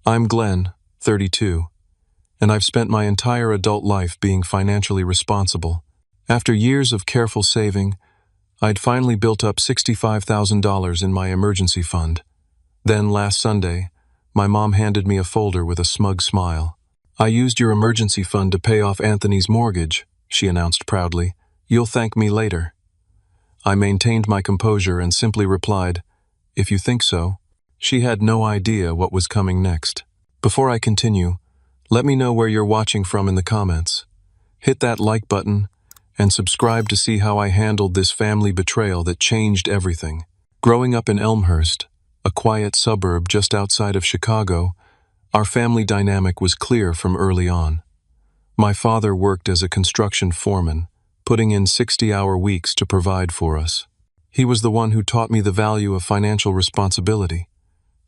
I'm Glenn, 32, and I've spent my entire adult life being financially responsible. After years of careful saving, I'd finally built up $65,000 in my emergency fund. Then last Sunday, my mom handed me a folder with a smug smile. "I used your emergency fund to pay off Anthony's mortgage," she announced proudly. "You'll thank me later." I maintained my composure and simply replied, "If you think so." She had no idea what was coming next. Before I continue, let me know where you're watching from in the comments. Hit that like button and subscribe to see how I handled this family betrayal that changed everything. Growing up in Elmhurst, a quiet suburb just outside of Chicago, our family dynamic was clear from early on. My father worked as a construction foreman, putting in 60-hour weeks to provide for us. He was the one who taught me the value of financial responsibility.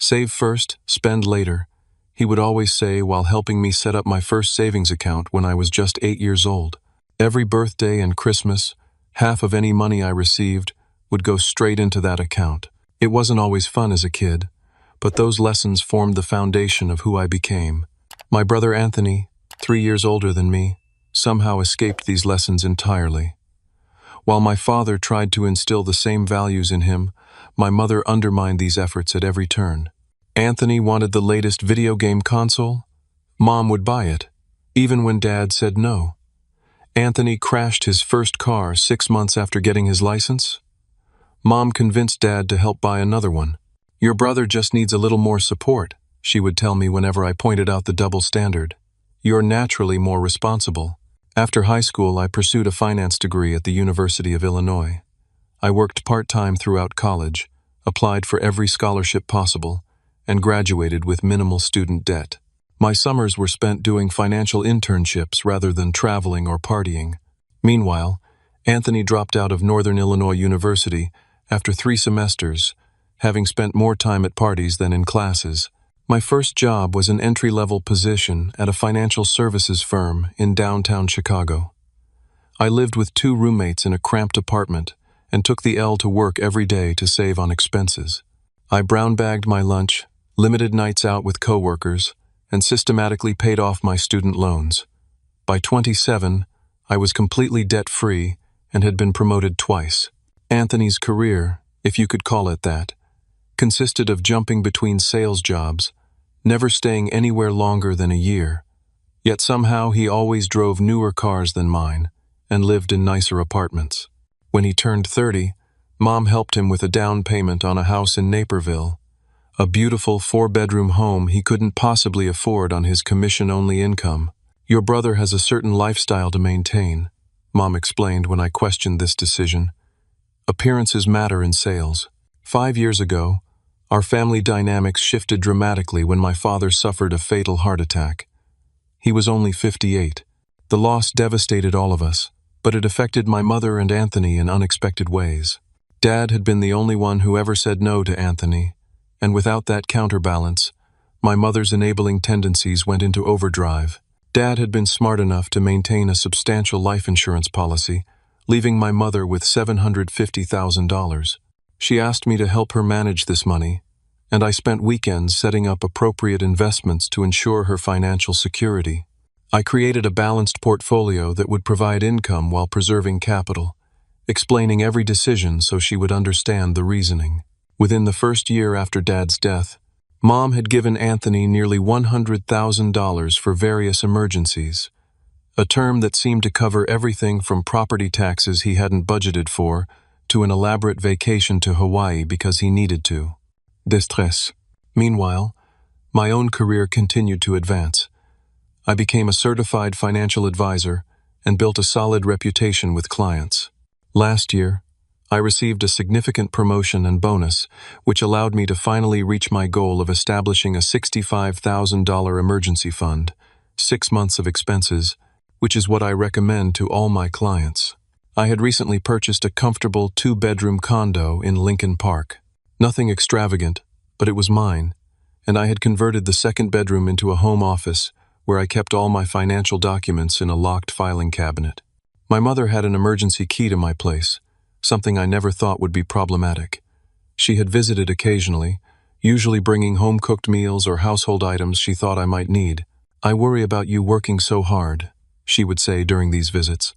Save first, spend later, he would always say while helping me set up my first savings account when I was just 8 years old. Every birthday and Christmas, half of any money I received would go straight into that account. It wasn't always fun as a kid, but those lessons formed the foundation of who I became. My brother Anthony, 3 years older than me, somehow escaped these lessons entirely. While my father tried to instill the same values in him, my mother undermined these efforts at every turn. Anthony wanted the latest video game console. Mom would buy it, even when Dad said no. Anthony crashed his first car 6 months after getting his license. Mom convinced Dad to help buy another one. "Your brother just needs a little more support," she would tell me whenever I pointed out the double standard. "You're naturally more responsible." After high school, I pursued a finance degree at the University of Illinois. I worked part-time throughout college, applied for every scholarship possible, and graduated with minimal student debt. My summers were spent doing financial internships rather than traveling or partying. Meanwhile, Anthony dropped out of Northern Illinois University after 3 semesters, having spent more time at parties than in classes. My first job was an entry-level position at a financial services firm in downtown Chicago. I lived with 2 roommates in a cramped apartment and took the L to work every day to save on expenses. I brown-bagged my lunch, limited nights out with coworkers, and systematically paid off my student loans. By 27, I was completely debt-free and had been promoted twice. Anthony's career, if you could call it that, consisted of jumping between sales jobs, never staying anywhere longer than a year. Yet somehow he always drove newer cars than mine and lived in nicer apartments. When he turned 30, Mom helped him with a down payment on a house in Naperville, a beautiful 4-bedroom home he couldn't possibly afford on his commission-only income. "Your brother has a certain lifestyle to maintain," Mom explained when I questioned this decision. "Appearances matter in sales." 5 years ago, our family dynamics shifted dramatically when my father suffered a fatal heart attack. He was only 58. The loss devastated all of us, but it affected my mother and Anthony in unexpected ways. Dad had been the only one who ever said no to Anthony, and without that counterbalance, my mother's enabling tendencies went into overdrive. Dad had been smart enough to maintain a substantial life insurance policy, leaving my mother with $750,000. She asked me to help her manage this money, and I spent weekends setting up appropriate investments to ensure her financial security. I created a balanced portfolio that would provide income while preserving capital, explaining every decision so she would understand the reasoning. Within the first year after Dad's death, Mom had given Anthony nearly $100,000 for various emergencies, a term that seemed to cover everything from property taxes he hadn't budgeted for to an elaborate vacation to Hawaii because he needed to. Distress. Meanwhile, my own career continued to advance. I became a certified financial advisor and built a solid reputation with clients. Last year, I received a significant promotion and bonus, which allowed me to finally reach my goal of establishing a $65,000 emergency fund, 6 months of expenses, which is what I recommend to all my clients. I had recently purchased a comfortable 2-bedroom condo in Lincoln Park. Nothing extravagant, but it was mine, and I had converted the 2nd bedroom into a home office where I kept all my financial documents in a locked filing cabinet. My mother had an emergency key to my place, something I never thought would be problematic. She had visited occasionally, usually bringing home-cooked meals or household items she thought I might need. "I worry about you working so hard," she would say during these visits,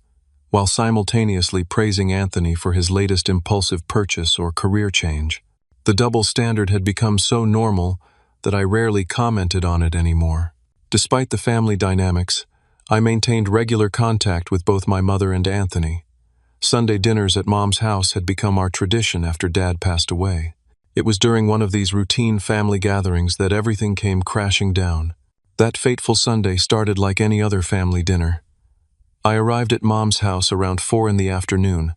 while simultaneously praising Anthony for his latest impulsive purchase or career change. The double standard had become so normal that I rarely commented on it anymore. Despite the family dynamics, I maintained regular contact with both my mother and Anthony. Sunday dinners at Mom's house had become our tradition after Dad passed away. It was during one of these routine family gatherings that everything came crashing down. That fateful Sunday started like any other family dinner. I arrived at Mom's house around 4 in the afternoon,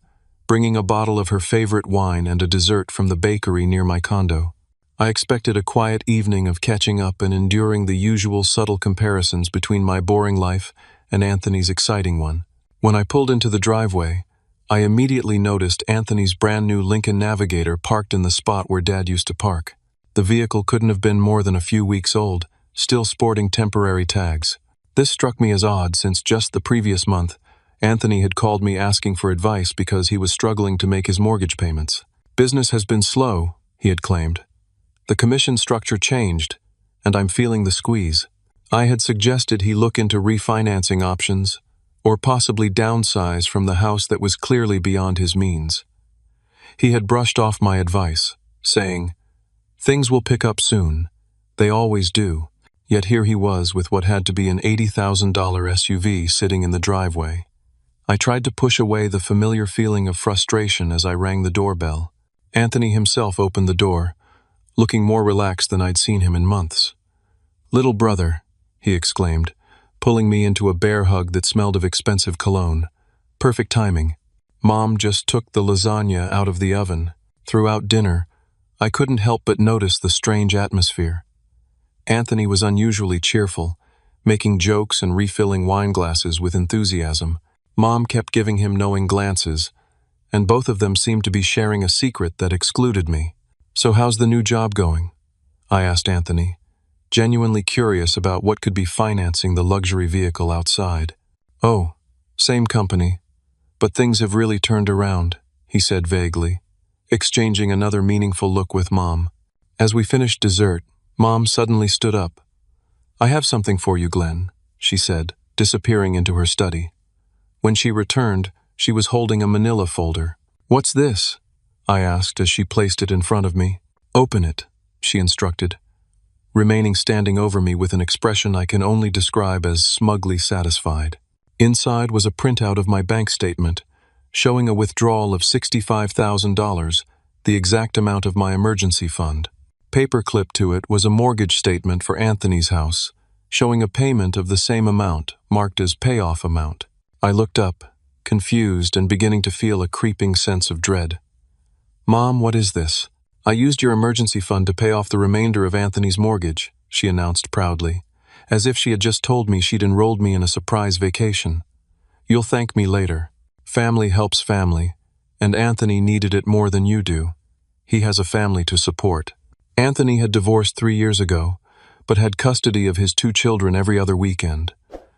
bringing a bottle of her favorite wine and a dessert from the bakery near my condo. I expected a quiet evening of catching up and enduring the usual subtle comparisons between my boring life and Anthony's exciting one. When I pulled into the driveway, I immediately noticed Anthony's brand new Lincoln Navigator parked in the spot where Dad used to park. The vehicle couldn't have been more than a few weeks old, still sporting temporary tags. This struck me as odd since just the previous month, Anthony had called me asking for advice because he was struggling to make his mortgage payments. "Business has been slow," he had claimed. "The commission structure changed, and I'm feeling the squeeze." I had suggested he look into refinancing options, or possibly downsize from the house that was clearly beyond his means. He had brushed off my advice, saying, "Things will pick up soon. They always do." Yet here he was with what had to be an $80,000 SUV sitting in the driveway. I tried to push away the familiar feeling of frustration as I rang the doorbell. Anthony himself opened the door, looking more relaxed than I'd seen him in months. "Little brother," he exclaimed, pulling me into a bear hug that smelled of expensive cologne. "Perfect timing. Mom just took the lasagna out of the oven." Throughout dinner, I couldn't help but notice the strange atmosphere. Anthony was unusually cheerful, making jokes and refilling wine glasses with enthusiasm. Mom kept giving him knowing glances, and both of them seemed to be sharing a secret that excluded me. "So how's the new job going?" I asked Anthony, genuinely curious about what could be financing the luxury vehicle outside. "Oh, same company, but things have really turned around," he said vaguely, exchanging another meaningful look with Mom. As we finished dessert, Mom suddenly stood up. "I have something for you, Glenn," she said, disappearing into her study. When she returned, she was holding a manila folder. "What's this?" I asked as she placed it in front of me. "Open it," she instructed, remaining standing over me with an expression I can only describe as smugly satisfied. Inside was a printout of my bank statement, showing a withdrawal of $65,000, the exact amount of my emergency fund. Paperclipped to it was a mortgage statement for Anthony's house, showing a payment of the same amount, marked as payoff amount. I looked up, confused and beginning to feel a creeping sense of dread. "Mom, what is this?" "I used your emergency fund to pay off the remainder of Anthony's mortgage," she announced proudly, as if she had just told me she'd enrolled me in a surprise vacation. "You'll thank me later. Family helps family, and Anthony needed it more than you do. He has a family to support." Anthony had divorced 3 years ago, but had custody of his 2 children every other weekend.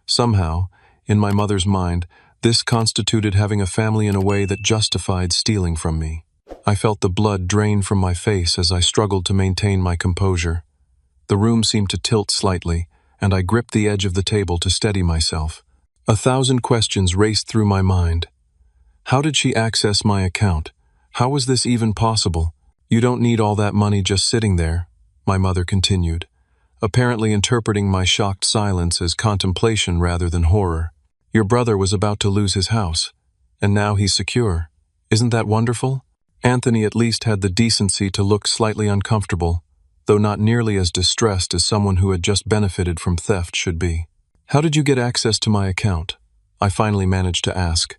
Somehow, in my mother's mind, this constituted having a family in a way that justified stealing from me. I felt the blood drain from my face as I struggled to maintain my composure. The room seemed to tilt slightly, and I gripped the edge of the table to steady myself. 1,000 questions raced through my mind. How did she access my account? How was this even possible? "You don't need all that money just sitting there," my mother continued, apparently interpreting my shocked silence as contemplation rather than horror. "Your brother was about to lose his house, and now he's secure. Isn't that wonderful?" Anthony at least had the decency to look slightly uncomfortable, though not nearly as distressed as someone who had just benefited from theft should be. "How did you get access to my account?" I finally managed to ask,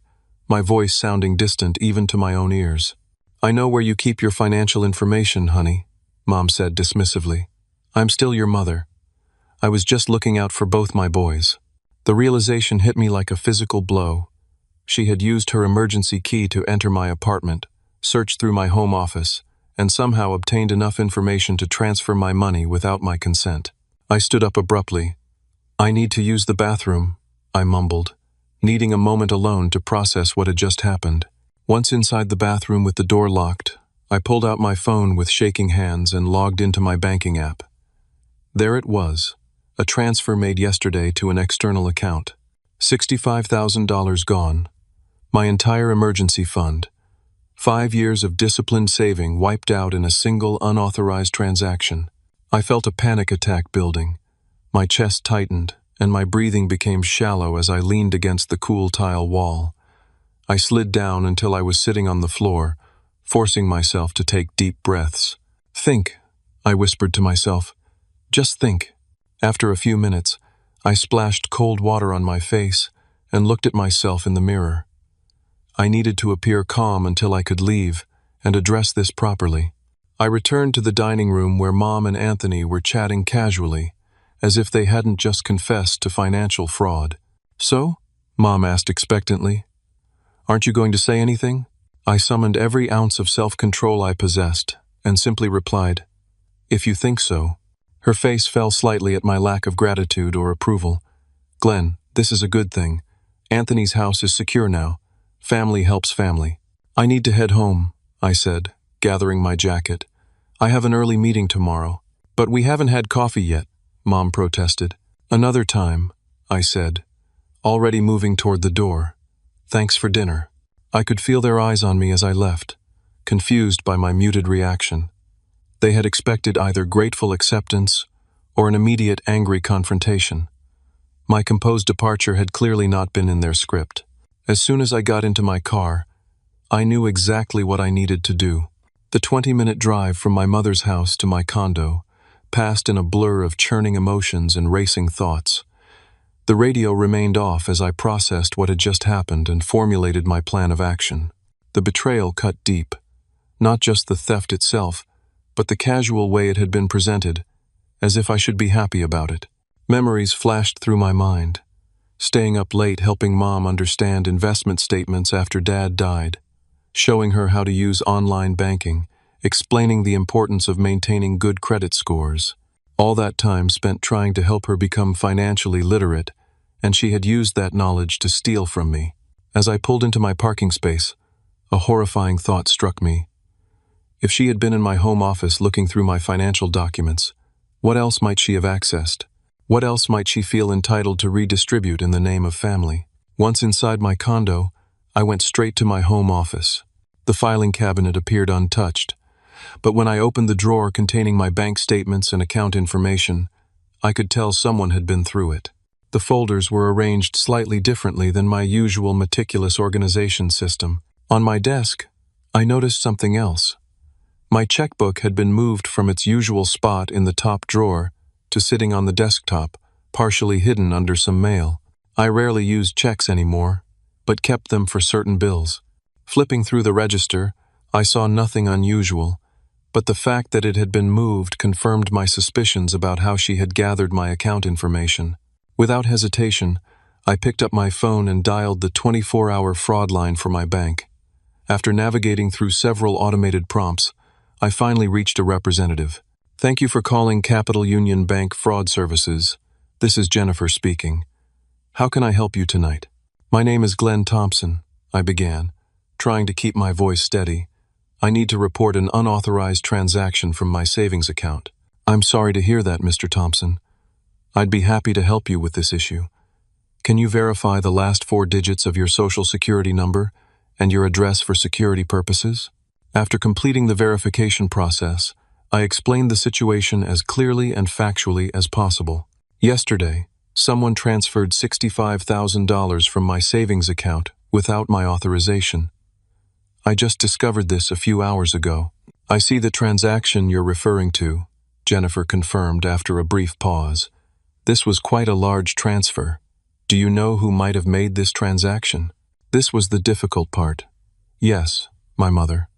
my voice sounding distant even to my own ears. "I know where you keep your financial information, honey," Mom said dismissively. "I'm still your mother. I was just looking out for both my boys." The realization hit me like a physical blow. She had used her emergency key to enter my apartment, searched through my home office, and somehow obtained enough information to transfer my money without my consent. I stood up abruptly. "I need to use the bathroom," I mumbled, needing a moment alone to process what had just happened. Once inside the bathroom with the door locked, I pulled out my phone with shaking hands and logged into my banking app. There it was, a transfer made yesterday to an external account. $65,000 gone. My entire emergency fund. 5 years of disciplined saving wiped out in a single unauthorized transaction. I felt a panic attack building. My chest tightened, and my breathing became shallow as I leaned against the cool tile wall. I slid down until I was sitting on the floor, forcing myself to take deep breaths. Think, I whispered to myself. Just think. After a few minutes, I splashed cold water on my face and looked at myself in the mirror. I needed to appear calm until I could leave and address this properly. I returned to the dining room where Mom and Anthony were chatting casually, as if they hadn't just confessed to financial fraud. So? Mom asked expectantly. Aren't you going to say anything? I summoned every ounce of self-control I possessed and simply replied, If you think so. Her face fell slightly at my lack of gratitude or approval. Glenn, this is a good thing. Anthony's house is secure now. Family helps family. I need to head home, I said, gathering my jacket. I have an early meeting tomorrow. But we haven't had coffee yet, Mom protested. Another time, I said, already moving toward the door. Thanks for dinner. I could feel their eyes on me as I left, confused by my muted reaction. They had expected either grateful acceptance or an immediate angry confrontation. My composed departure had clearly not been in their script. As soon as I got into my car, I knew exactly what I needed to do. The 20-minute drive from my mother's house to my condo passed in a blur of churning emotions and racing thoughts. The radio remained off as I processed what had just happened and formulated my plan of action. The betrayal cut deep. Not just the theft itself, but the casual way it had been presented, as if I should be happy about it. Memories flashed through my mind. Staying up late helping Mom understand investment statements after Dad died, showing her how to use online banking, explaining the importance of maintaining good credit scores. All that time spent trying to help her become financially literate, and she had used that knowledge to steal from me. As I pulled into my parking space, a horrifying thought struck me. If she had been in my home office looking through my financial documents, what else might she have accessed? What else might she feel entitled to redistribute in the name of family? Once inside my condo, I went straight to my home office. The filing cabinet appeared untouched, but when I opened the drawer containing my bank statements and account information, I could tell someone had been through it. The folders were arranged slightly differently than my usual meticulous organization system. On my desk, I noticed something else. My checkbook had been moved from its usual spot in the top drawer to sitting on the desktop, partially hidden under some mail. I rarely used checks anymore, but kept them for certain bills. Flipping through the register, I saw nothing unusual, but the fact that it had been moved confirmed my suspicions about how she had gathered my account information. Without hesitation, I picked up my phone and dialed the 24-hour fraud line for my bank. After navigating through several automated prompts, I finally reached a representative. Thank you for calling Capital Union Bank Fraud Services. This is Jennifer speaking. How can I help you tonight? My name is Glenn Thompson, I began, trying to keep my voice steady. I need to report an unauthorized transaction from my savings account. I'm sorry to hear that, Mr. Thompson. I'd be happy to help you with this issue. Can you verify the last 4 digits of your Social Security number and your address for security purposes? After completing the verification process, I explained the situation as clearly and factually as possible. Yesterday, someone transferred $65,000 from my savings account without my authorization. I just discovered this a few hours ago. I see the transaction you're referring to, Jennifer confirmed after a brief pause. This was quite a large transfer. Do you know who might have made this transaction? This was the difficult part. Yes, my mother.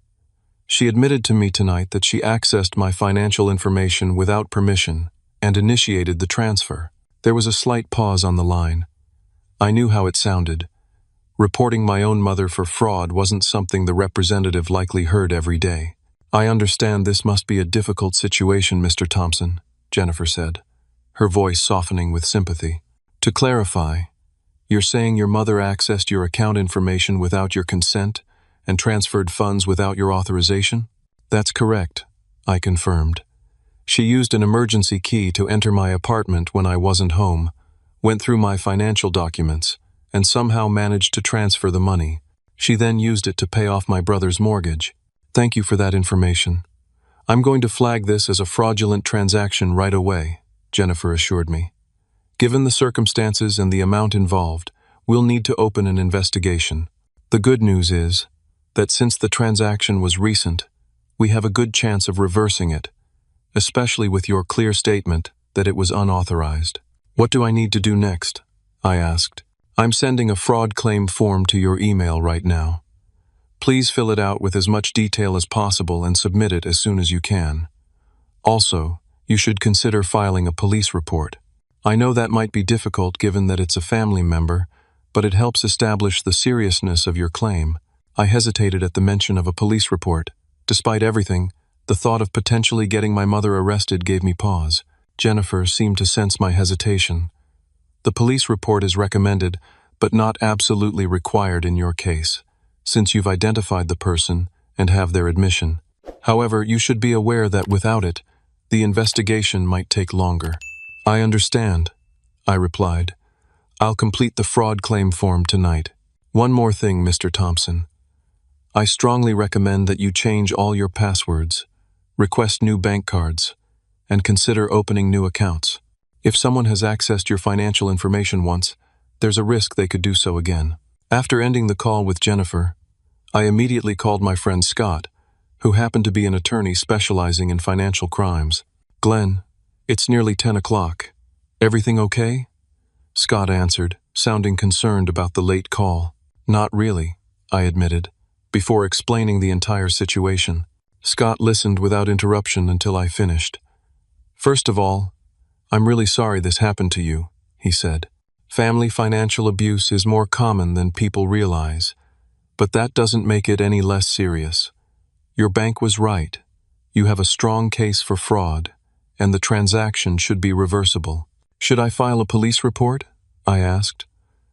She admitted to me tonight that she accessed my financial information without permission and initiated the transfer. There was a slight pause on the line. I knew how it sounded. Reporting my own mother for fraud wasn't something the representative likely heard every day. I understand this must be a difficult situation, Mr. Thompson, Jennifer said, her voice softening with sympathy. To clarify, you're saying your mother accessed your account information without your consent and transferred funds without your authorization? That's correct, I confirmed. She used an emergency key to enter my apartment when I wasn't home, went through my financial documents, and somehow managed to transfer the money. She then used it to pay off my brother's mortgage. Thank you for that information. I'm going to flag this as a fraudulent transaction right away, Jennifer assured me. Given the circumstances and the amount involved, we'll need to open an investigation. The good news is that since the transaction was recent, we have a good chance of reversing it, especially with your clear statement that it was unauthorized. What do I need to do next? I asked. I'm sending a fraud claim form to your email right now. Please fill it out with as much detail as possible and submit it as soon as you can. Also, you should consider filing a police report. I know that might be difficult given that it's a family member, but it helps establish the seriousness of your claim. I hesitated at the mention of a police report. Despite everything, the thought of potentially getting my mother arrested gave me pause. Jennifer seemed to sense my hesitation. The police report is recommended, but not absolutely required in your case, since you've identified the person and have their admission. However, you should be aware that without it, the investigation might take longer. I understand, I replied. I'll complete the fraud claim form tonight. One more thing, Mr. Thompson. I strongly recommend that you change all your passwords, request new bank cards, and consider opening new accounts. If someone has accessed your financial information once, there's a risk they could do so again. After ending the call with Jennifer, I immediately called my friend Scott, who happened to be an attorney specializing in financial crimes. Glenn, it's nearly 10 o'clock. Everything okay? Scott answered, sounding concerned about the late call. Not really, I admitted, before explaining the entire situation. Scott listened without interruption until I finished. First of all, I'm really sorry this happened to you, he said. Family financial abuse is more common than people realize, but that doesn't make it any less serious. Your bank was right. You have a strong case for fraud, and the transaction should be reversible. Should I file a police report? I asked,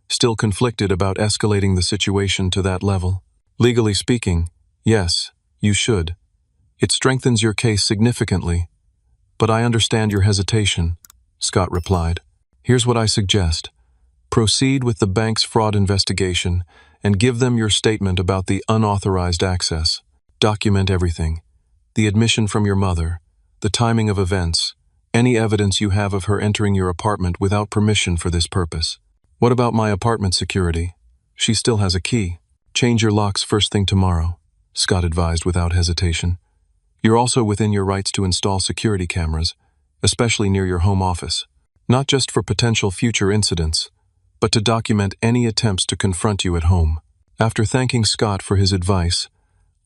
still conflicted about escalating the situation to that level. Legally speaking, yes, you should. It strengthens your case significantly, but I understand your hesitation, Scott replied. Here's what I suggest. Proceed with the bank's fraud investigation and give them your statement about the unauthorized access. Document everything. The admission from your mother, the timing of events, any evidence you have of her entering your apartment without permission for this purpose. What about my apartment security? She still has a key. Change your locks first thing tomorrow, Scott advised without hesitation. You're also within your rights to install security cameras, especially near your home office, not just for potential future incidents, but to document any attempts to confront you at home. After thanking Scott for his advice,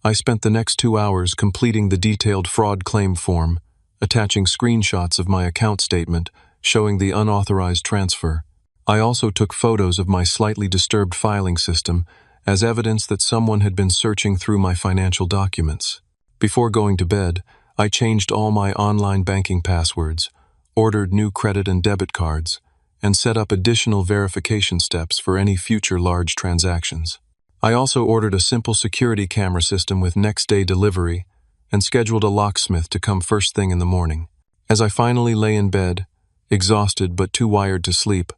I spent the next 2 hours completing the detailed fraud claim form, attaching screenshots of my account statement showing the unauthorized transfer. I also took photos of my slightly disturbed filing system as evidence that someone had been searching through my financial documents. Before going to bed, I changed all my online banking passwords, ordered new credit and debit cards, and set up additional verification steps for any future large transactions. I also ordered a simple security camera system with next-day delivery and scheduled a locksmith to come first thing in the morning. As I finally lay in bed, exhausted but too wired to sleep,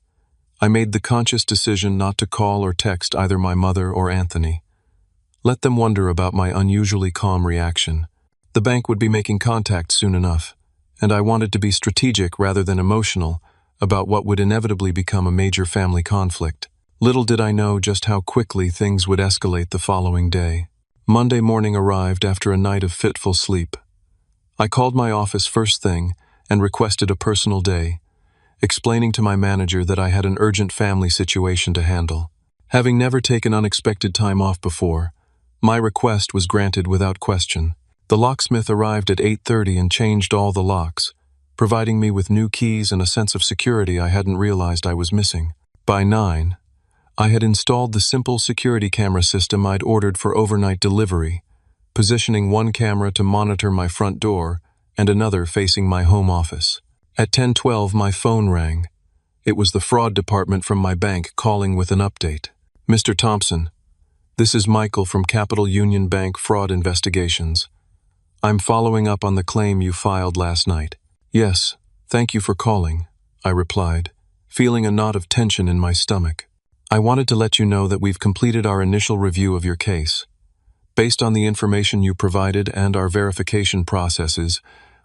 I made the conscious decision not to call or text either my mother or Anthony. Let them wonder about my unusually calm reaction. The bank would be making contact soon enough, and I wanted to be strategic rather than emotional about what would inevitably become a major family conflict. Little did I know just how quickly things would escalate the following day. Monday morning arrived after a night of fitful sleep. I called my office first thing and requested a personal day, explaining to my manager that I had an urgent family situation to handle. Having never taken unexpected time off before, my request was granted without question. The locksmith arrived at 8:30 and changed all the locks, providing me with new keys and a sense of security I hadn't realized I was missing. By 9, I had installed the simple security camera system I'd ordered for overnight delivery, positioning one camera to monitor my front door and another facing my home office. At 10:12, my phone rang. It was the fraud department from my bank calling with an update. Mr. Thompson, this is Michael from Capital Union Bank Fraud Investigations. I'm following up on the claim you filed last night. Yes, thank you for calling, I replied, feeling a knot of tension in my stomach. I wanted to let you know that we've completed our initial review of your case. Based on the information you provided and our verification processes,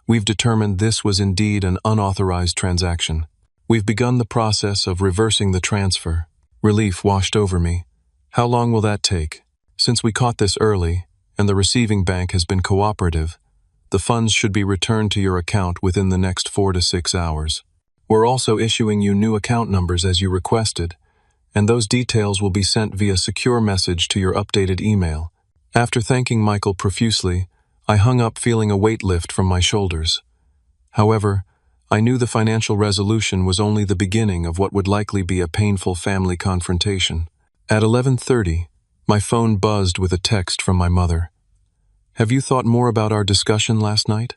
we've determined this was indeed an unauthorized transaction. We've begun the process of reversing the transfer. Relief washed over me. How long will that take? Since we caught this early, and the receiving bank has been cooperative, the funds should be returned to your account within the next 4 to 6 hours. We're also issuing you new account numbers as you requested, and those details will be sent via secure message to your updated email. After thanking Michael profusely, I hung up feeling a weight lift from my shoulders. However, I knew the financial resolution was only the beginning of what would likely be a painful family confrontation. At 11:30, my phone buzzed with a text from my mother. Have you thought more about our discussion last night?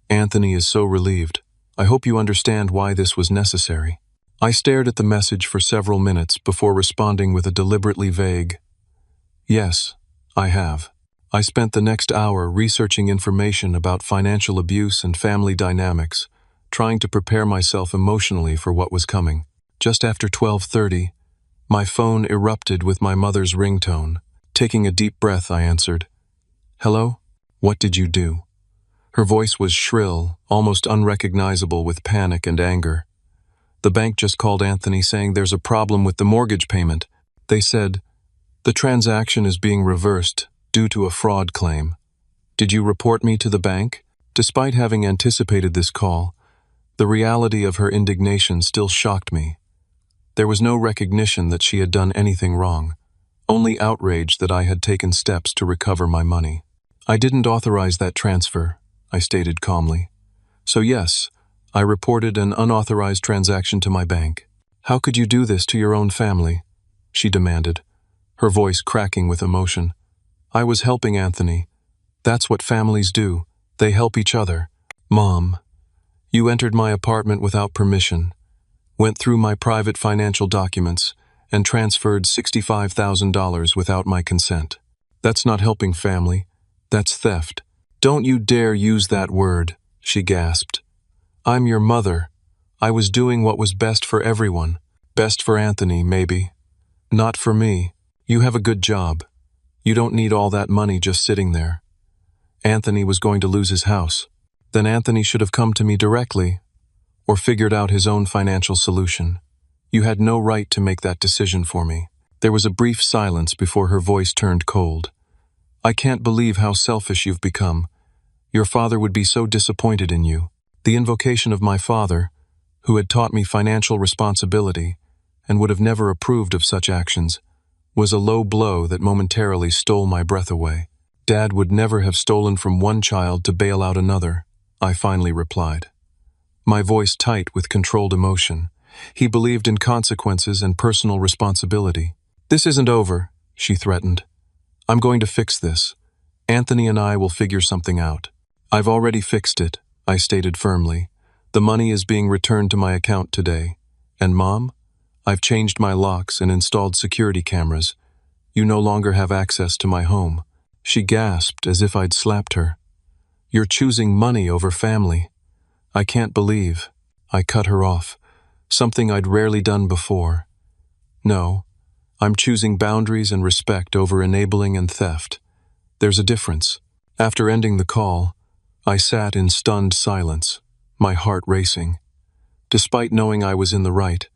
Anthony is so relieved. I hope you understand why this was necessary. I stared at the message for several minutes before responding with a deliberately vague, yes, I have. I spent the next hour researching information about financial abuse and family dynamics, trying to prepare myself emotionally for what was coming. Just after 12:30, my phone erupted with my mother's ringtone. Taking a deep breath, I answered, "Hello? What did you do?" Her voice was shrill, almost unrecognizable with panic and anger. The bank just called Anthony saying there's a problem with the mortgage payment. They said, the transaction is being reversed due to a fraud claim. Did you report me to the bank? Despite having anticipated this call, the reality of her indignation still shocked me. There was no recognition that she had done anything wrong, only outrage that I had taken steps to recover my money. I didn't authorize that transfer, I stated calmly. So yes, I reported an unauthorized transaction to my bank. How could you do this to your own family? She demanded, her voice cracking with emotion. I was helping Anthony. That's what families do. They help each other. Mom, you entered my apartment without permission, went through my private financial documents, and transferred $65,000 without my consent. That's not helping family. That's theft. Don't you dare use that word, she gasped. I'm your mother. I was doing what was best for everyone. Best for Anthony, maybe. Not for me. You have a good job. You don't need all that money just sitting there. Anthony was going to lose his house. Then Anthony should have come to me directly, or figured out his own financial solution. You had no right to make that decision for me. There was a brief silence before her voice turned cold. I can't believe how selfish you've become. Your father would be so disappointed in you. The invocation of my father, who had taught me financial responsibility and would have never approved of such actions, was a low blow that momentarily stole my breath away. Dad would never have stolen from one child to bail out another, I finally replied, my voice tight with controlled emotion. He believed in consequences and personal responsibility. This isn't over, she threatened. I'm going to fix this. Anthony and I will figure something out. I've already fixed it, I stated firmly. The money is being returned to my account today. And Mom, I've changed my locks and installed security cameras. You no longer have access to my home. She gasped as if I'd slapped her. You're choosing money over family. I can't believe. I cut her off, something I'd rarely done before. No, I'm choosing boundaries and respect over enabling and theft. There's a difference. After ending the call, I sat in stunned silence, my heart racing. Despite knowing I was in the right,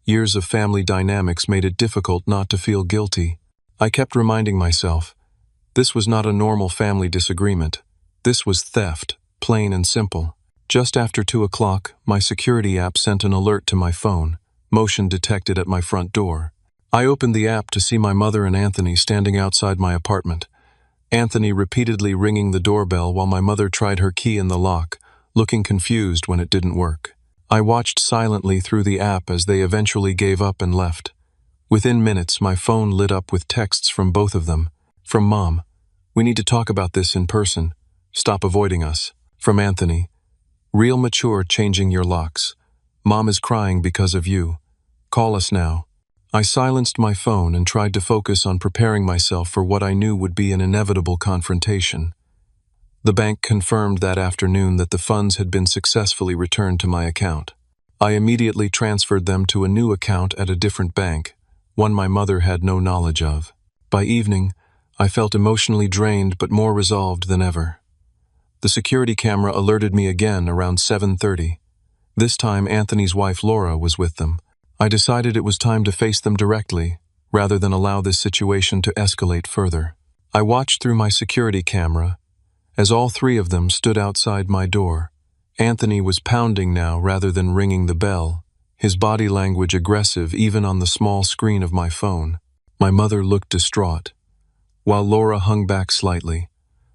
years of family dynamics made it difficult not to feel guilty. I kept reminding myself, this was not a normal family disagreement. This was theft, plain and simple. Just after 2 o'clock, my security app sent an alert to my phone, motion detected at my front door. I opened the app to see my mother and Anthony standing outside my apartment. Anthony repeatedly ringing the doorbell while my mother tried her key in the lock, looking confused when it didn't work. I watched silently through the app as they eventually gave up and left. Within minutes, my phone lit up with texts from both of them. From Mom, we need to talk about this in person. Stop avoiding us. From Anthony, real mature changing your locks. Mom is crying because of you. Call us now. I silenced my phone and tried to focus on preparing myself for what I knew would be an inevitable confrontation. The bank confirmed that afternoon that the funds had been successfully returned to my account. I immediately transferred them to a new account at a different bank, one my mother had no knowledge of. By evening, I felt emotionally drained but more resolved than ever. The security camera alerted me again around 7:30. This time Anthony's wife Laura was with them. I decided it was time to face them directly, rather than allow this situation to escalate further. I watched through my security camera as all three of them stood outside my door. Anthony was pounding now rather than ringing the bell, his body language aggressive even on the small screen of my phone. My mother looked distraught, while Laura hung back slightly,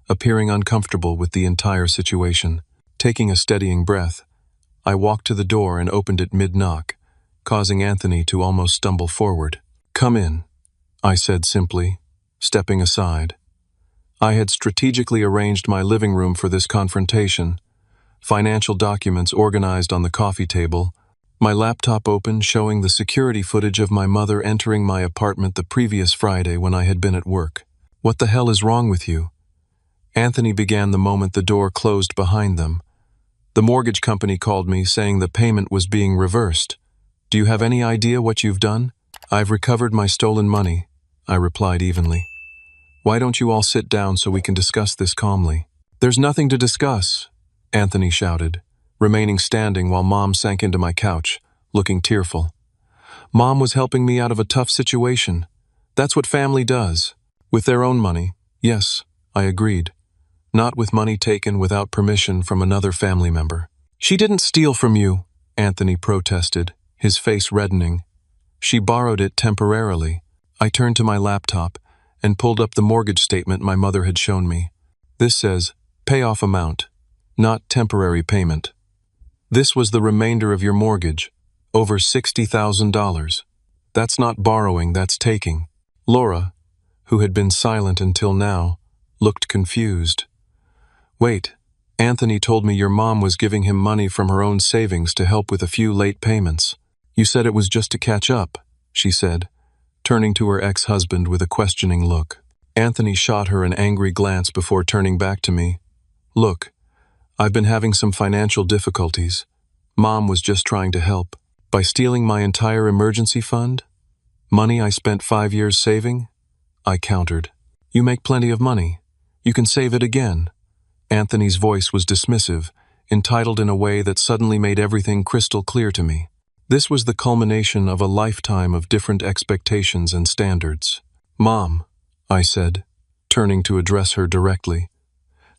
appearing uncomfortable with the entire situation. Taking a steadying breath, I walked to the door and opened it mid-knock, causing Anthony to almost stumble forward. "Come in," I said simply, stepping aside. I had strategically arranged my living room for this confrontation, financial documents organized on the coffee table, my laptop open showing the security footage of my mother entering my apartment the previous Friday when I had been at work. "What the hell is wrong with you?" Anthony began the moment the door closed behind them. "The mortgage company called me saying the payment was being reversed. Do you have any idea what you've done?" "I've recovered my stolen money," I replied evenly. "Why don't you all sit down so we can discuss this calmly?" "There's nothing to discuss," Anthony shouted, remaining standing while Mom sank into my couch, looking tearful. "Mom was helping me out of a tough situation. That's what family does. With their own money." "Yes," I agreed. "Not with money taken without permission from another family member." "She didn't steal from you," Anthony protested, his face reddening. "She borrowed it temporarily." I turned to my laptop and pulled up the mortgage statement my mother had shown me. "This says, payoff amount, not temporary payment. This was the remainder of your mortgage, over $60,000. That's not borrowing, that's taking." Laura, who had been silent until now, looked confused. "Wait, Anthony told me your mom was giving him money from her own savings to help with a few late payments. You said it was just to catch up," she said, turning to her ex-husband with a questioning look. Anthony shot her an angry glance before turning back to me. "Look, I've been having some financial difficulties. Mom was just trying to help. By stealing my entire emergency fund? Money I spent 5 years saving?" I countered. "You make plenty of money. You can save it again." Anthony's voice was dismissive, entitled in a way that suddenly made everything crystal clear to me. This was the culmination of a lifetime of different expectations and standards. "Mom," I said, turning to address her directly,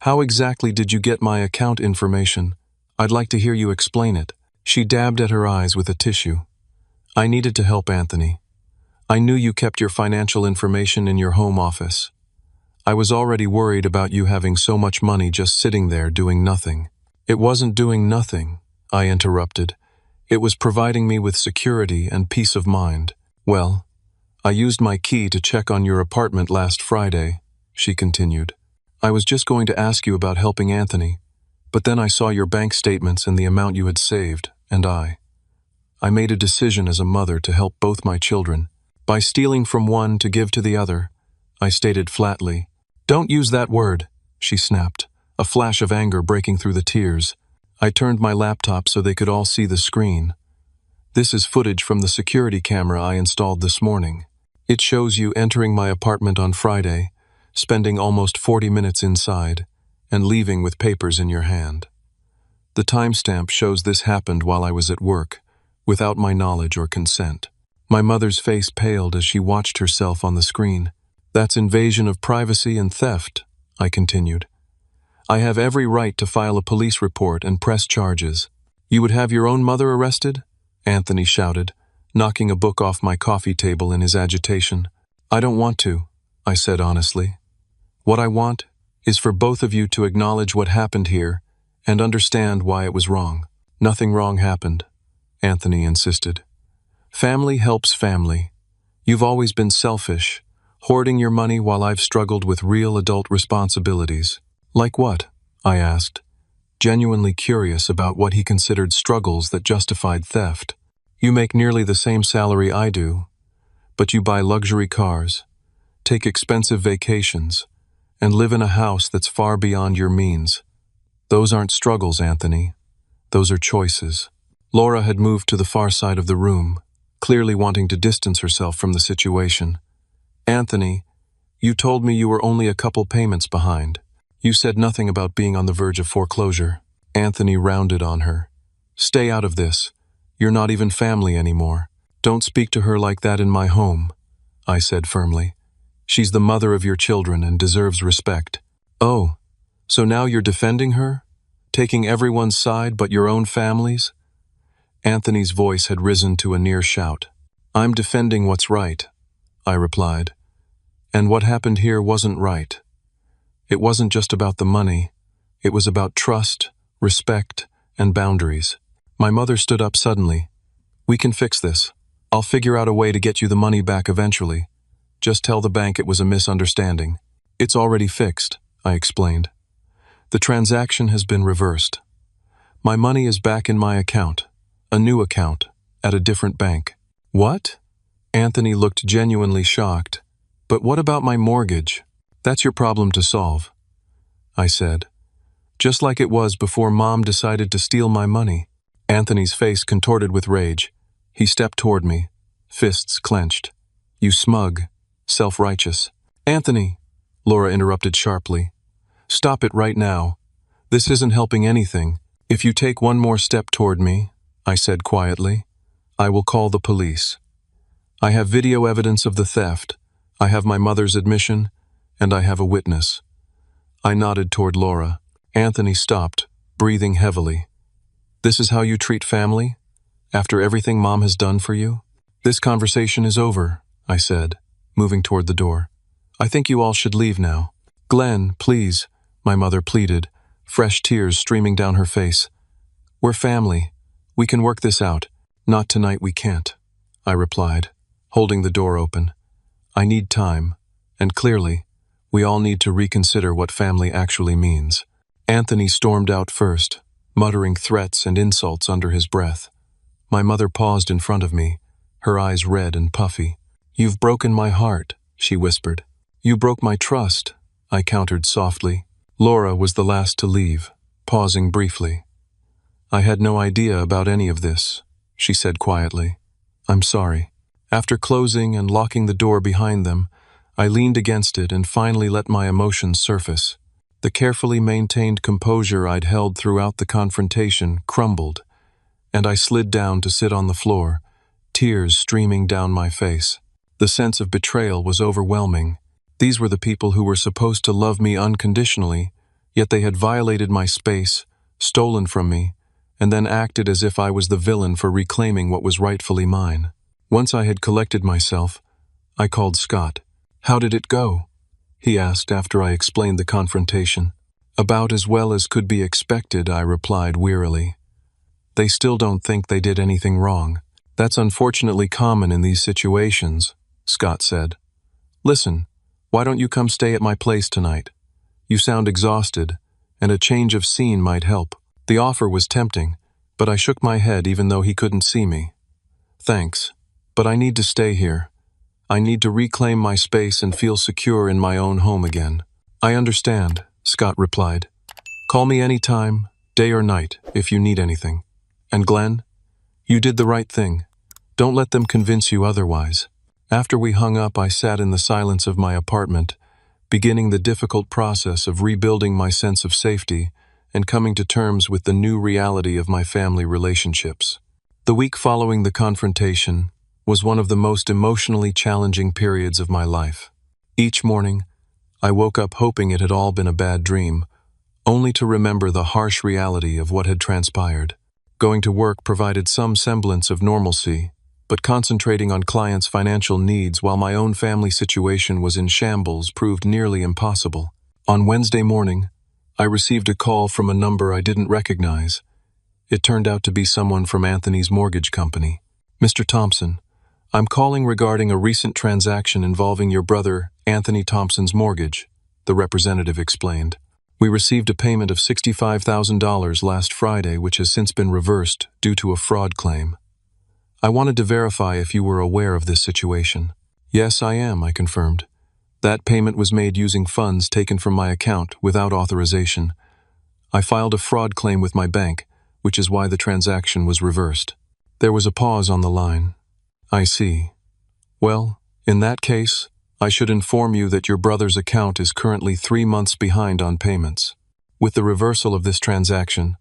"how exactly did you get my account information? I'd like to hear you explain it." She dabbed at her eyes with a tissue. "I needed to help Anthony. I knew you kept your financial information in your home office. I was already worried about you having so much money just sitting there doing nothing." "It wasn't doing nothing," I interrupted. "It was providing me with security and peace of mind." "Well, I used my key to check on your apartment last Friday," she continued. "I was just going to ask you about helping Anthony, but then I saw your bank statements and the amount you had saved, and I made a decision as a mother to help both my children. By stealing from one to give to the other," I stated flatly. "Don't use that word," she snapped, a flash of anger breaking through the tears. I turned my laptop so they could all see the screen. "This is footage from the security camera I installed this morning. It shows you entering my apartment on Friday, spending almost 40 minutes inside, and leaving with papers in your hand. The timestamp shows this happened while I was at work, without my knowledge or consent." My mother's face paled as she watched herself on the screen. "That's invasion of privacy and theft," I continued. "I have every right to file a police report and press charges." "You would have your own mother arrested?" Anthony shouted, knocking a book off my coffee table in his agitation. "I don't want to," I said honestly. "What I want is for both of you to acknowledge what happened here and understand why it was wrong." "Nothing wrong happened," Anthony insisted. "Family helps family. You've always been selfish, hoarding your money while I've struggled with real adult responsibilities." "Like what?" I asked, genuinely curious about what he considered struggles that justified theft. "You make nearly the same salary I do, but you buy luxury cars, take expensive vacations, and live in a house that's far beyond your means. Those aren't struggles, Anthony. Those are choices. Laura had moved to the far side of the room, clearly wanting to distance herself from the situation. Anthony, you told me you were only a couple payments behind. You said nothing about being on the verge of foreclosure. Anthony rounded on her. Stay out of this. You're not even family anymore. Don't speak to her like that in my home, I said firmly. She's the mother of your children and deserves respect. Oh, so now you're defending her? Taking everyone's side but your own family's? Anthony's voice had risen to a near shout. I'm defending what's right, I replied. And what happened here wasn't right. It wasn't just about the money. It was about trust, respect, and boundaries. My mother stood up suddenly. We can fix this. I'll figure out a way to get you the money back eventually. Just tell the bank it was a misunderstanding. It's already fixed, I explained. The transaction has been reversed. My money is back in my account, a new account, at a different bank. What? Anthony looked genuinely shocked. But what about my mortgage? That's your problem to solve, I said. Just like it was before Mom decided to steal my money. Anthony's face contorted with rage. He stepped toward me, fists clenched. You smug, self-righteous. Anthony, Laura interrupted sharply. Stop it right now. This isn't helping anything. If you take one more step toward me, I said quietly, I will call the police. I have video evidence of the theft. I have my mother's admission, and I have a witness. I nodded toward Laura. Anthony stopped, breathing heavily. This is how you treat family? After everything Mom has done for you? This conversation is over, I said, moving toward the door. I think you all should leave now. Glenn, please, my mother pleaded, fresh tears streaming down her face. We're family. We can work this out. Not tonight, we can't, I replied, holding the door open. I need time, and clearly, we all need to reconsider what family actually means. Anthony stormed out first, muttering threats and insults under his breath. My mother paused in front of me, her eyes red and puffy. You've broken my heart, she whispered. You broke my trust, I countered softly. Laura was the last to leave, pausing briefly. I had no idea about any of this, she said quietly. I'm sorry. After closing and locking the door behind them, I leaned against it and finally let my emotions surface. The carefully maintained composure I'd held throughout the confrontation crumbled, and I slid down to sit on the floor, tears streaming down my face. The sense of betrayal was overwhelming. These were the people who were supposed to love me unconditionally, yet they had violated my space, stolen from me, and then acted as if I was the villain for reclaiming what was rightfully mine. Once I had collected myself, I called Scott. How did it go? He asked after I explained the confrontation. About as well as could be expected, I replied wearily. They still don't think they did anything wrong. That's unfortunately common in these situations, Scott said. Listen, why don't you come stay at my place tonight? You sound exhausted, and a change of scene might help. The offer was tempting, but I shook my head even though he couldn't see me. Thanks, but I need to stay here. I need to reclaim my space and feel secure in my own home again. I understand, Scott replied. Call me anytime, day or night, if you need anything. And Glenn, you did the right thing. Don't let them convince you otherwise. After we hung up, I sat in the silence of my apartment, beginning the difficult process of rebuilding my sense of safety and coming to terms with the new reality of my family relationships. The week following the confrontation was one of the most emotionally challenging periods of my life. Each morning, I woke up hoping it had all been a bad dream, only to remember the harsh reality of what had transpired. Going to work provided some semblance of normalcy, but concentrating on clients' financial needs while my own family situation was in shambles proved nearly impossible. On Wednesday morning, I received a call from a number I didn't recognize. It turned out to be someone from Anthony's mortgage company. Mr. Thompson, I'm calling regarding a recent transaction involving your brother, Anthony Thompson's mortgage, the representative explained. We received a payment of $65,000 last Friday, which has since been reversed due to a fraud claim. I wanted to verify if you were aware of this situation. Yes, I am, I confirmed. That payment was made using funds taken from my account without authorization. I filed a fraud claim with my bank, which is why the transaction was reversed. There was a pause on the line. I see. Well, in that case, I should inform you that your brother's account is currently 3 months behind on payments. With the reversal of this transaction,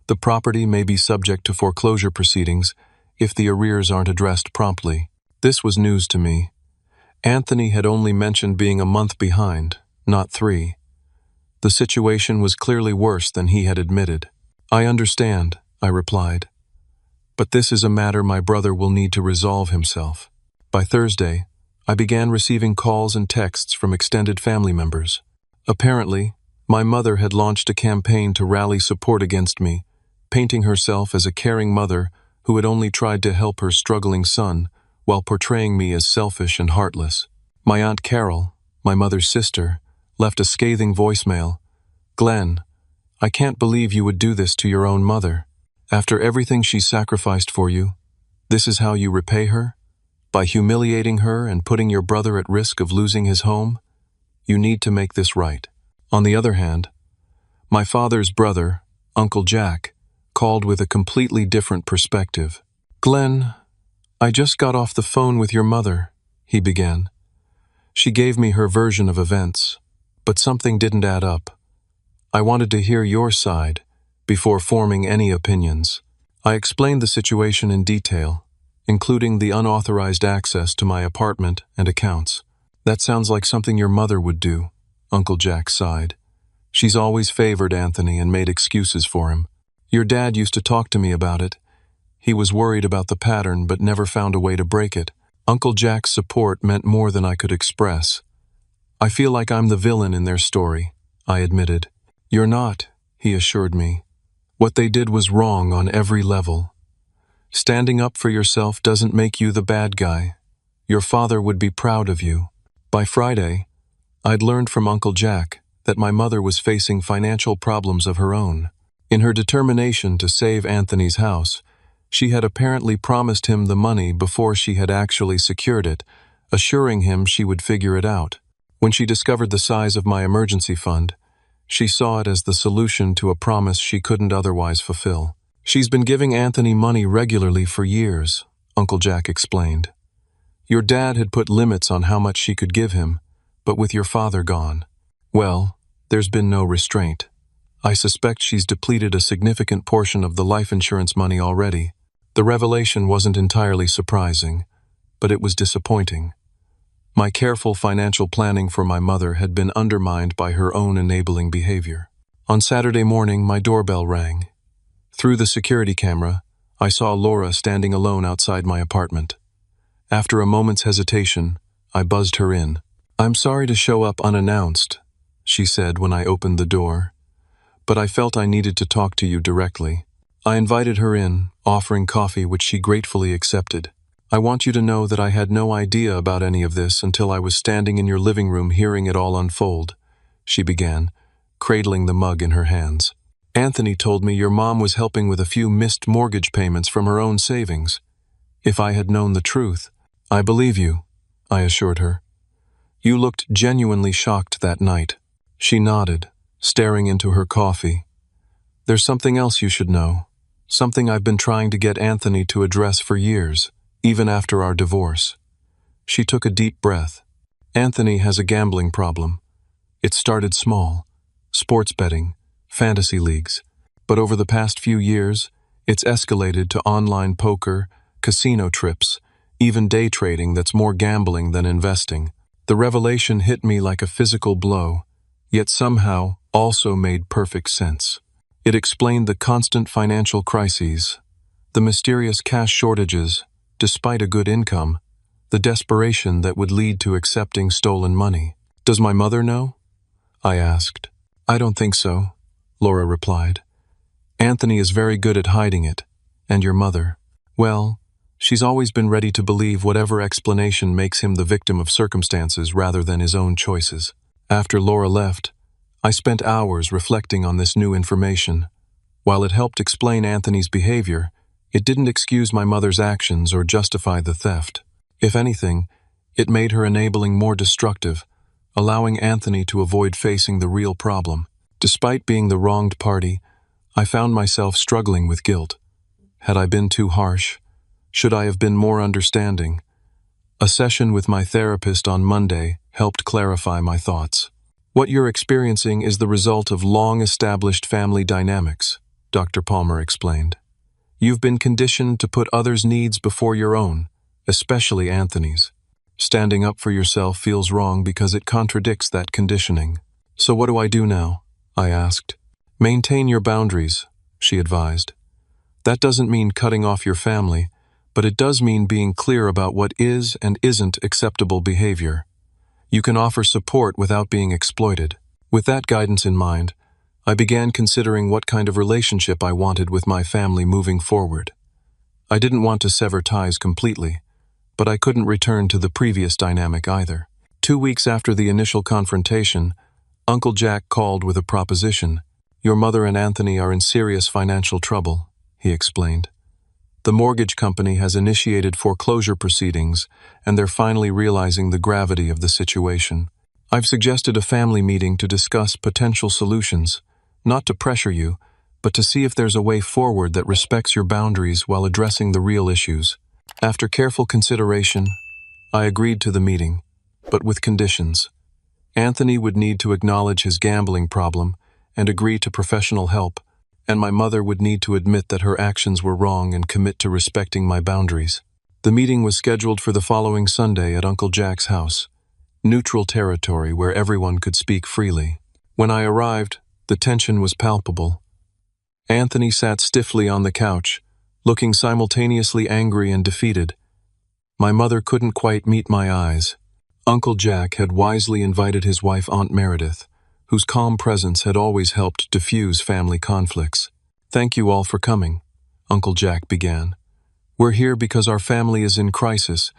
the property may be subject to foreclosure proceedings if the arrears aren't addressed promptly. This was news to me. Anthony had only mentioned being a month behind, not 3. The situation was clearly worse than he had admitted. I understand, I replied. But this is a matter my brother will need to resolve himself. By Thursday, I began receiving calls and texts from extended family members. Apparently, my mother had launched a campaign to rally support against me, painting herself as a caring mother who had only tried to help her struggling son while portraying me as selfish and heartless. My Aunt Carol, my mother's sister, left a scathing voicemail. "Glenn, I can't believe you would do this to your own mother. After everything she sacrificed for you, this is how you repay her? By humiliating her and putting your brother at risk of losing his home? You need to make this right." On the other hand, my father's brother, Uncle Jack, called with a completely different perspective. "Glenn, I just got off the phone with your mother," he began. "She gave me her version of events, but something didn't add up. I wanted to hear your side before forming any opinions." I explained the situation in detail, including the unauthorized access to my apartment and accounts. "That sounds like something your mother would do," Uncle Jack sighed. "She's always favored Anthony and made excuses for him. Your dad used to talk to me about it. He was worried about the pattern but never found a way to break it." Uncle Jack's support meant more than I could express. "I feel like I'm the villain in their story," I admitted. "You're not," he assured me. "What they did was wrong on every level. Standing up for yourself doesn't make you the bad guy. Your father would be proud of you." By Friday, I'd learned from Uncle Jack that my mother was facing financial problems of her own. In her determination to save Anthony's house, she had apparently promised him the money before she had actually secured it, assuring him she would figure it out. When she discovered the size of my emergency fund, she saw it as the solution to a promise she couldn't otherwise fulfill. "She's been giving Anthony money regularly for years," Uncle Jack explained. "Your dad had put limits on how much she could give him, but with your father gone, well, there's been no restraint. I suspect she's depleted a significant portion of the life insurance money already." The revelation wasn't entirely surprising, but it was disappointing. My careful financial planning for my mother had been undermined by her own enabling behavior. On Saturday morning, my doorbell rang. Through the security camera, I saw Laura standing alone outside my apartment. After a moment's hesitation, I buzzed her in. "I'm sorry to show up unannounced," she said when I opened the door, "but I felt I needed to talk to you directly." I invited her in, offering coffee which she gratefully accepted. "I want you to know that I had no idea about any of this until I was standing in your living room hearing it all unfold," she began, cradling the mug in her hands. "Anthony told me your mom was helping with a few missed mortgage payments from her own savings. If I had known the truth—" "I believe you," I assured her. "You looked genuinely shocked that night." She nodded, staring into her coffee. "There's something else you should know. Something I've been trying to get Anthony to address for years, even after our divorce." She took a deep breath. "Anthony has a gambling problem. It started small, sports betting, fantasy leagues. But over the past few years, it's escalated to online poker, casino trips, even day trading that's more gambling than investing." The revelation hit me like a physical blow, yet somehow also made perfect sense. It explained the constant financial crises, the mysterious cash shortages, despite a good income, the desperation that would lead to accepting stolen money. "Does my mother know?" I asked. "I don't think so," Laura replied. "Anthony is very good at hiding it, and your mother, well, she's always been ready to believe whatever explanation makes him the victim of circumstances rather than his own choices." After Laura left, I spent hours reflecting on this new information. While it helped explain Anthony's behavior, it didn't excuse my mother's actions or justify the theft. If anything, it made her enabling more destructive, allowing Anthony to avoid facing the real problem. Despite being the wronged party, I found myself struggling with guilt. Had I been too harsh? Should I have been more understanding? A session with my therapist on Monday helped clarify my thoughts. What you're experiencing is the result of long-established family dynamics, Dr. Palmer explained. You've been conditioned to put others' needs before your own, especially Anthony's. Standing up for yourself feels wrong because it contradicts that conditioning. So what do I do now? I asked. Maintain your boundaries, she advised. That doesn't mean cutting off your family, but it does mean being clear about what is and isn't acceptable behavior. You can offer support without being exploited. With that guidance in mind, I began considering what kind of relationship I wanted with my family moving forward. I didn't want to sever ties completely, but I couldn't return to the previous dynamic either. 2 weeks after the initial confrontation, Uncle Jack called with a proposition. Your mother and Anthony are in serious financial trouble, he explained. The mortgage company has initiated foreclosure proceedings, and they're finally realizing the gravity of the situation. I've suggested a family meeting to discuss potential solutions, not to pressure you, but to see if there's a way forward that respects your boundaries while addressing the real issues. After careful consideration, I agreed to the meeting, but with conditions. Anthony would need to acknowledge his gambling problem and agree to professional help, and my mother would need to admit that her actions were wrong and commit to respecting my boundaries. The meeting was scheduled for the following Sunday at Uncle Jack's house, neutral territory where everyone could speak freely. When I arrived, the tension was palpable. Anthony sat stiffly on the couch, looking simultaneously angry and defeated. My mother couldn't quite meet my eyes. Uncle Jack had wisely invited his wife Aunt Meredith, whose calm presence had always helped diffuse family conflicts. Thank you all for coming, Uncle Jack began. We're here because our family is in crisis,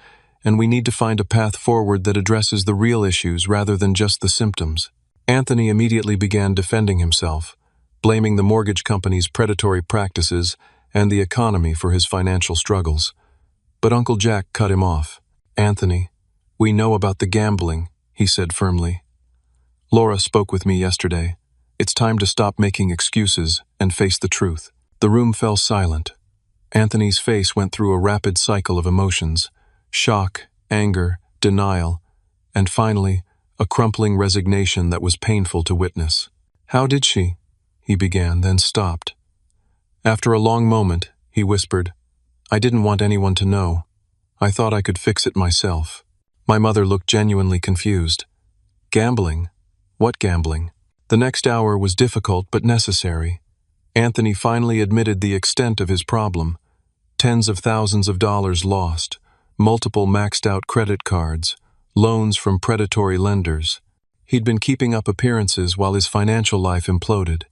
and we need to find a path forward that addresses the real issues rather than just the symptoms. Anthony immediately began defending himself, blaming the mortgage company's predatory practices and the economy for his financial struggles. But Uncle Jack cut him off. Anthony, we know about the gambling, he said firmly. Laura spoke with me yesterday. It's time to stop making excuses and face the truth. The room fell silent. Anthony's face went through a rapid cycle of emotions: shock, anger, denial, and finally, a crumpling resignation that was painful to witness. How did she? He began, then stopped. After a long moment, he whispered, I didn't want anyone to know. I thought I could fix it myself. My mother looked genuinely confused. Gambling? What gambling? The next hour was difficult but necessary. Anthony finally admitted the extent of his problem. Tens of thousands of dollars lost, multiple maxed-out credit cards, loans from predatory lenders. He'd been keeping up appearances while his financial life imploded.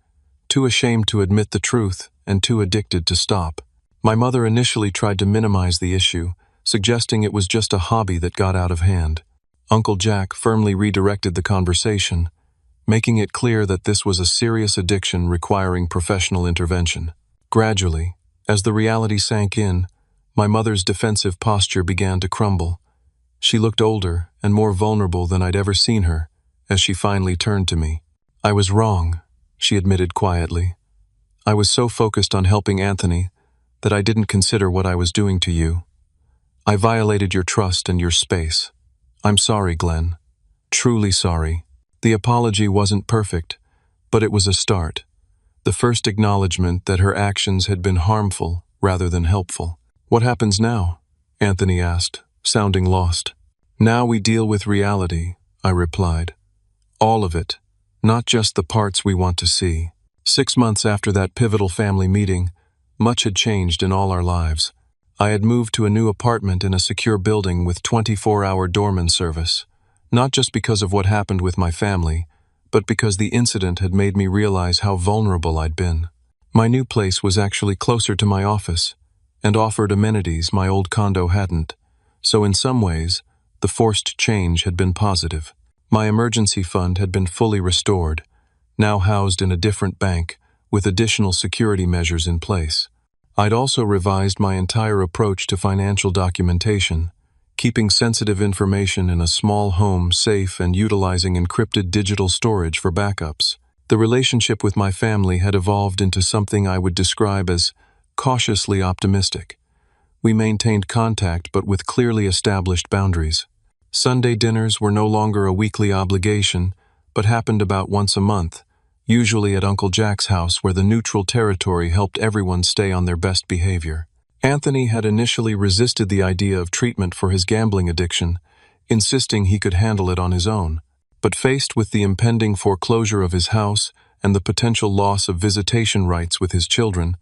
Too ashamed to admit the truth and too addicted to stop. My mother initially tried to minimize the issue, suggesting it was just a hobby that got out of hand. Uncle Jack firmly redirected the conversation, making it clear that this was a serious addiction requiring professional intervention. Gradually, as the reality sank in, my mother's defensive posture began to crumble. She looked older and more vulnerable than I'd ever seen her, as she finally turned to me. I was wrong, she admitted quietly. I was so focused on helping Anthony that I didn't consider what I was doing to you. I violated your trust and your space. I'm sorry, Glenn. Truly sorry. The apology wasn't perfect, but it was a start. The first acknowledgement that her actions had been harmful rather than helpful. What happens now? Anthony asked, sounding lost. Now we deal with reality, I replied. All of it, not just the parts we want to see. 6 months after that pivotal family meeting, much had changed in all our lives. I had moved to a new apartment in a secure building with 24-hour doorman service. Not just because of what happened with my family, but because the incident had made me realize how vulnerable I'd been. My new place was actually closer to my office, and offered amenities my old condo hadn't, so in some ways, the forced change had been positive. My emergency fund had been fully restored, now housed in a different bank, with additional security measures in place. I'd also revised my entire approach to financial documentation, keeping sensitive information in a small home safe and utilizing encrypted digital storage for backups. The relationship with my family had evolved into something I would describe as cautiously optimistic. We maintained contact but with clearly established boundaries. Sunday dinners were no longer a weekly obligation, but happened about once a month, usually at Uncle Jack's house where the neutral territory helped everyone stay on their best behavior. Anthony had initially resisted the idea of treatment for his gambling addiction, insisting he could handle it on his own. But faced with the impending foreclosure of his house and the potential loss of visitation rights with his children,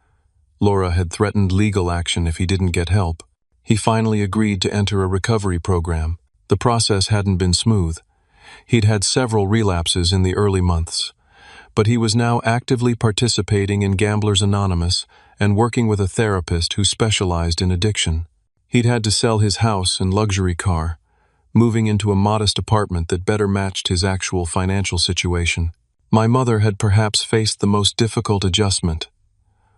Laura had threatened legal action if he didn't get help. He finally agreed to enter a recovery program. The process hadn't been smooth. He'd had several relapses in the early months, but he was now actively participating in Gamblers Anonymous and working with a therapist who specialized in addiction. He'd had to sell his house and luxury car, moving into a modest apartment that better matched his actual financial situation. My mother had perhaps faced the most difficult adjustment.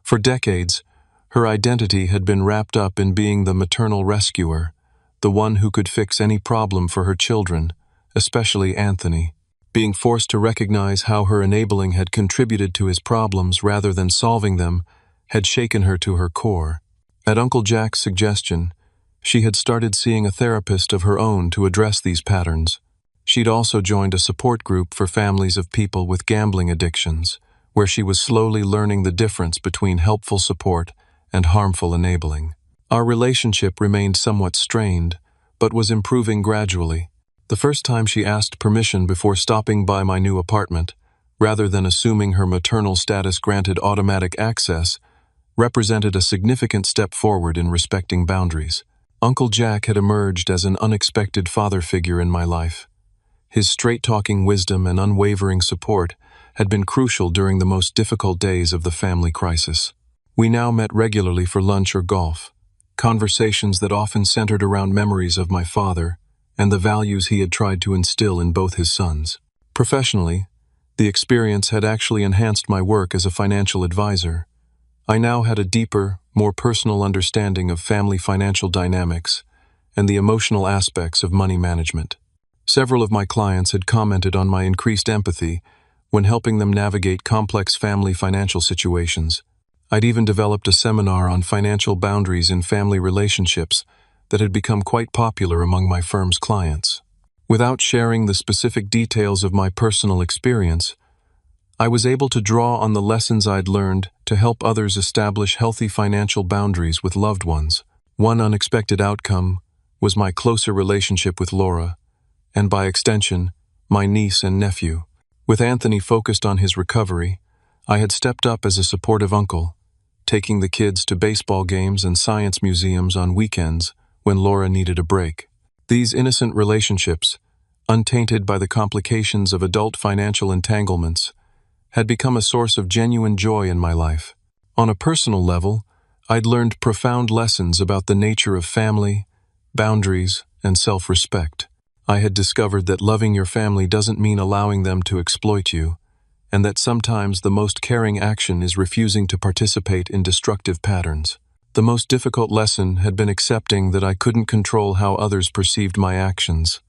For decades, her identity had been wrapped up in being the maternal rescuer, the one who could fix any problem for her children, especially Anthony. Being forced to recognize how her enabling had contributed to his problems rather than solving them had shaken her to her core. At Uncle Jack's suggestion, she had started seeing a therapist of her own to address these patterns. She'd also joined a support group for families of people with gambling addictions, where she was slowly learning the difference between helpful support and harmful enabling. Our relationship remained somewhat strained, but was improving gradually. The first time she asked permission before stopping by my new apartment, rather than assuming her maternal status granted automatic access, represented a significant step forward in respecting boundaries. Uncle Jack had emerged as an unexpected father figure in my life. His straight-talking wisdom and unwavering support had been crucial during the most difficult days of the family crisis. We now met regularly for lunch or golf, conversations that often centered around memories of my father and the values he had tried to instill in both his sons. Professionally, the experience had actually enhanced my work as a financial advisor. I now had a deeper, more personal understanding of family financial dynamics and the emotional aspects of money management. Several of my clients had commented on my increased empathy when helping them navigate complex family financial situations. I'd even developed a seminar on financial boundaries in family relationships that had become quite popular among my firm's clients. Without sharing the specific details of my personal experience, I was able to draw on the lessons I'd learned to help others establish healthy financial boundaries with loved ones. One unexpected outcome was my closer relationship with Laura, and by extension, my niece and nephew. With Anthony focused on his recovery, I had stepped up as a supportive uncle, taking the kids to baseball games and science museums on weekends when Laura needed a break. These innocent relationships, untainted by the complications of adult financial entanglements, had become a source of genuine joy in my life. On a personal level, I'd learned profound lessons about the nature of family, boundaries, and self-respect. I had discovered that loving your family doesn't mean allowing them to exploit you, and that sometimes the most caring action is refusing to participate in destructive patterns. The most difficult lesson had been accepting that I couldn't control how others perceived my actions.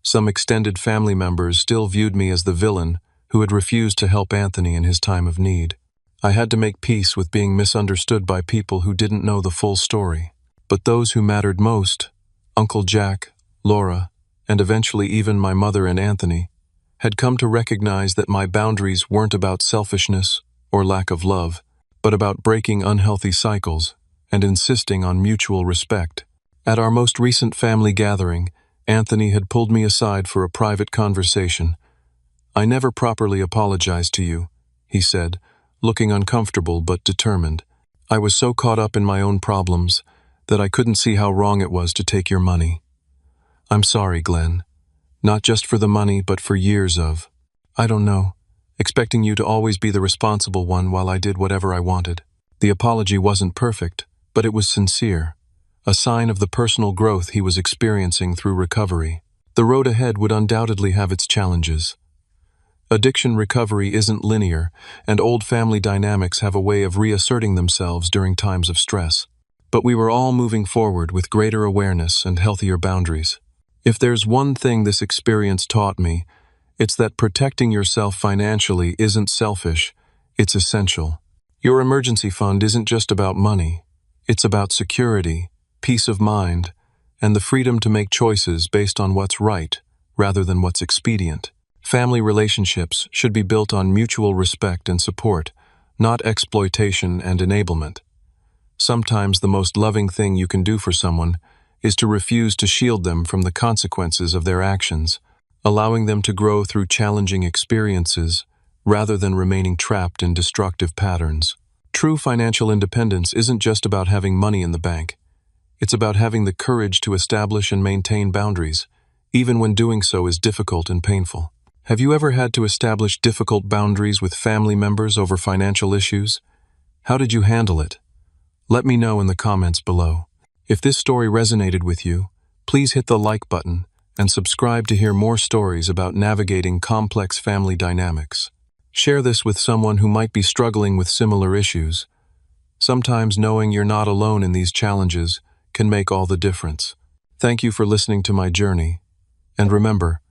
Some extended family members still viewed me as the villain who had refused to help Anthony in his time of need. I had to make peace with being misunderstood by people who didn't know the full story. But those who mattered most, Uncle Jack, Laura, and eventually even my mother and Anthony, had come to recognize that my boundaries weren't about selfishness or lack of love, but about breaking unhealthy cycles and insisting on mutual respect. At our most recent family gathering, Anthony had pulled me aside for a private conversation. "I never properly apologized to you," he said, looking uncomfortable but determined. "I was so caught up in my own problems that I couldn't see how wrong it was to take your money. I'm sorry, Glenn. Not just for the money, but for years of, I don't know, expecting you to always be the responsible one while I did whatever I wanted." The apology wasn't perfect, but it was sincere, a sign of the personal growth he was experiencing through recovery. The road ahead would undoubtedly have its challenges. Addiction recovery isn't linear, and old family dynamics have a way of reasserting themselves during times of stress. but we were all moving forward with greater awareness and healthier boundaries. If there's one thing this experience taught me, it's that protecting yourself financially isn't selfish, it's essential. Your emergency fund isn't just about money. It's about security, peace of mind, and the freedom to make choices based on what's right rather than what's expedient. Family relationships should be built on mutual respect and support, not exploitation and enablement. Sometimes the most loving thing you can do for someone is to refuse to shield them from the consequences of their actions, allowing them to grow through challenging experiences rather than remaining trapped in destructive patterns. True financial independence isn't just about having money in the bank. It's about having the courage to establish and maintain boundaries, even when doing so is difficult and painful. Have you ever had to establish difficult boundaries with family members over financial issues? How did you handle it? Let me know in the comments below. If this story resonated with you, please hit the like button and subscribe to hear more stories about navigating complex family dynamics. Share this with someone who might be struggling with similar issues. Sometimes knowing you're not alone in these challenges can make all the difference. Thank you for listening to my journey. And remember,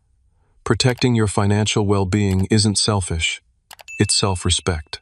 protecting your financial well-being isn't selfish, it's self-respect.